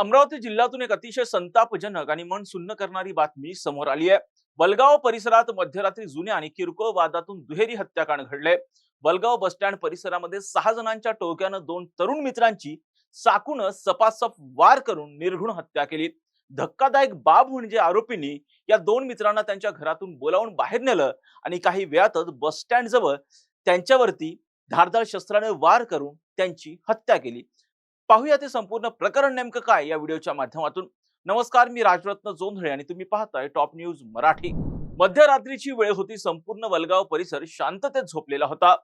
अमरावती जिल्ह्यातून एक अतिशय संतापजनक आणि मन सुन्न करणारी बातमी समोर आली आहे। बलगाव परिसरात मध्यरात्री जुन्या आणि किरकोळ वादातून दुहेरी हत्याकांड घडले। बलगाव बस स्टँड परिसरामध्ये 6 जणांच्या टोळक्यानं 2 तरुण मित्रांची चाकून सपासप वार करून निर्घृण हत्या केली। धक्कादायक बाब म्हणजे आरोपींनी या 2 मित्रांना त्यांच्या घरातून बोलावून बाहेर नेलं आणि काही वेळातच बस स्टँड जवळ त्यांच्यावरती धारदार शस्त्राने वार करून त्यांची हत्या केली। पाहूया ते संपूर्ण प्रकरण नेमकं काय या व्हिडिओच्या माध्यमातून। नमस्कार, मी राजरत्न जोंधळे आणि तुम्ही पाहताय टॉप न्यूज मराठी। मध्यरात्रीची वेळ होती, संपूर्ण वलगाव परिसर शांततेत झोपलेला होता।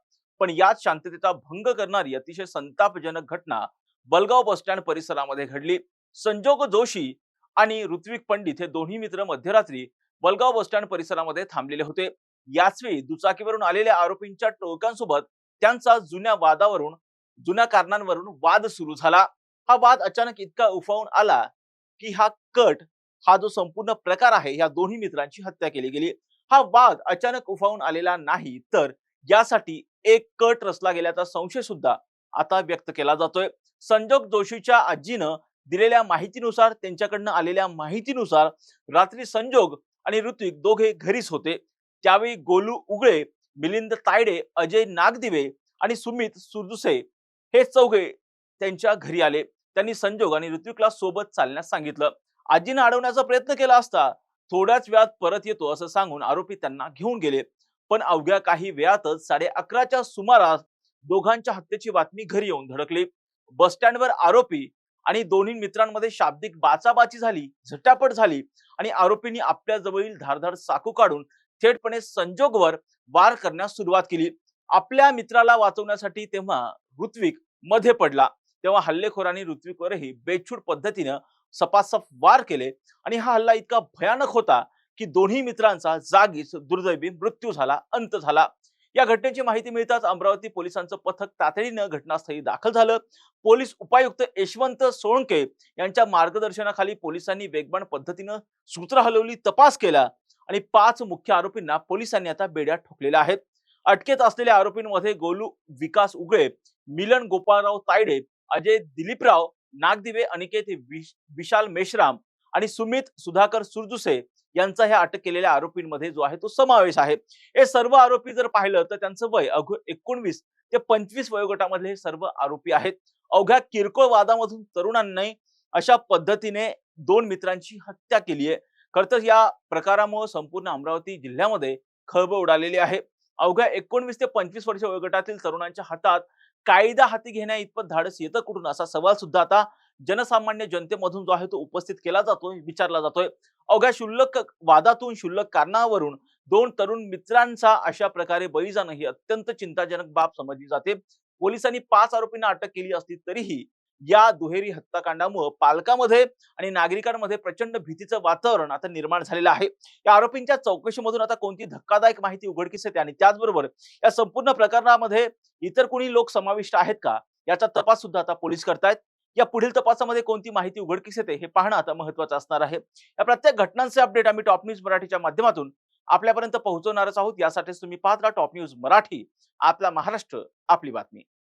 पण याच शांततेचा भंग करणारी अतिशय संतापजनक घटना बलगाव बस स्टँड परिसरामध्ये घडली। संजोग जोशी आणि ऋत्विक पंडित हे दोन्ही मित्र मध्यरात्री बलगाव बस स्टँड परिसरामध्ये थांबलेले होते। याच वेळी दुचाकीवरून आलेल्या आरोपींच्या टोळक्यांसोबत त्यांचा जुन्या कारणांवरून वाद सुरू झाला। हा वाद अचानक इतका उफाळून आला की हा जो संपूर्ण प्रकार आहे, या दोन्ही मित्रांची हत्या केली गेली। हा वाद अचानक उफाळून आलेला नाही, तर यासाठी एक कट रचला गेल्याचा संशय सुद्धा आता व्यक्त केला जातोय। संजोग जोशीच्या आजीनं दिलेल्या माहितीनुसार, त्यांच्याकडनं आलेल्या माहितीनुसार रात्री संजोग आणि ऋत्विक दोघे घरीच होते। त्यावेळी गोलू उगळे, मिलिंद तायडे, अजय नागदिवे आणि सुमित सुरदुसे हे चौघे त्यांच्या घरी आले। त्यांनी संजोग आणि ऋत्विकला सोबत चालण्यास सांगितलं। आजीने अडवण्याचा प्रयत्न केला असता थोड्याच वेळात परत येतो असं सांगून आरोपी त्यांना घेऊन गेले। पण अवघ्या काही वेळातच 11:30च्या सुमारास दोघांच्या हत्येची बातमी घरी येऊन धडकली। बस स्टँडवर आरोपी आणि दोन्ही मित्रांमध्ये शाब्दिक बाचाबाची झाली, झटापट झाली आणि आरोपींनी आपल्या जवळील धारधार चाकू काढून थेटपणे संजोगवर वार करण्यास सुरुवात केली। आपल्या मित्राला वाचवण्यासाठी तेव्हा ऋत्विक मध्ये पडला, तेव्हा हल्लेखोरांनी ऋत्विकवरही बेछूट पद्धतीने सपासप वार केले आणि हा हल्ला इतका भयानक होता की दोन्ही मित्रांचा जागीच दुर्दैवी मृत्यू झाला, अंत झाला। या घटनेची माहिती मिळताच अमरावती पोलिसांचं पथक तातडीनं घटनास्थळी दाखल झालं। पोलीस उपायुक्त यशवंत सोळंके यांच्या मार्गदर्शनाखाली पोलिसांनी वेगवान पद्धतीनं सूत्र हलवली, तपास केला आणि 5 मुख्य आरोपींना पोलिसांनी आता बेड्यात ठोकलेल्या आहेत। अटकेत असलेल्या आरोपींमध्ये गोलू विकास उगळे, मिलन गोपाळराव तायडे, अजय दिलीपराव नागदिवे, अनिकेत विशाल मेश्राम आणि सुमित सुधाकर सुरदुसे यांचा ह्या अटक केलेल्या आरोपींमध्ये जो आहे तो समावेश आहे। हे सर्व आरोपी जर पाहिलं तर त्यांचं वय 19 ते 25 वयोगटामधले हे सर्व आरोपी आहेत। अवघ्या किरकोळ वादामधून तरुणांनी अशा पद्धतीने 2 मित्रांची हत्या केली आहे। खरं तर या प्रकारामुळे संपूर्ण अमरावती जिल्ह्यामध्ये खळबळ उडालेली आहे। अवघ्या 19 ते 25 वर्ष वयोगटातील तरुणांच्या हातात कायदा हाती घेण्या इतपत धाडस येतं कुठून, असा सवाल सुद्धा आता जनसामान्य जनतेमधून जो आहे तो उपस्थित केला जातोय, विचारला जातोय। अवघ्या क्षुल्लक वादातून, क्षुल्लक कारणावरून 2 तरुण मित्रांचा अशा प्रकारे बळी जाणं ही अत्यंत चिंताजनक बाब समजली जाते। पोलिसांनी 5 आरोपींना अटक केली असली तरीही या दुहेरी हत्याकांडामुळे पालकांमध्ये आणि नागरिकांमध्ये प्रचंड भीतीचं वातावरण आता निर्माण झालेलं आहे। या आरोपींच्या चौकशीमधून आता कोणती धक्कादायक माहिती उघडकीस येते आणि त्याचबरोबर या संपूर्ण प्रकरणामध्ये इतर कोणी लोक समाविष्ट आहेत का, याचा तपास सुद्धा आता पोलीस करतायत। या पुढील तपासामध्ये कोणती माहिती उघडकीस येते हे पाहणं आता महत्त्वाचं असणार आहे। या प्रत्येक घटनांचे अपडेट आम्ही टॉप न्यूज मराठीच्या माध्यमातून आपल्यापर्यंत पोहोचवणारच आहोत। यासाठीच तुम्ही पाहत राहा टॉप न्यूज मराठी, आपला महाराष्ट्र, आपली बातमी।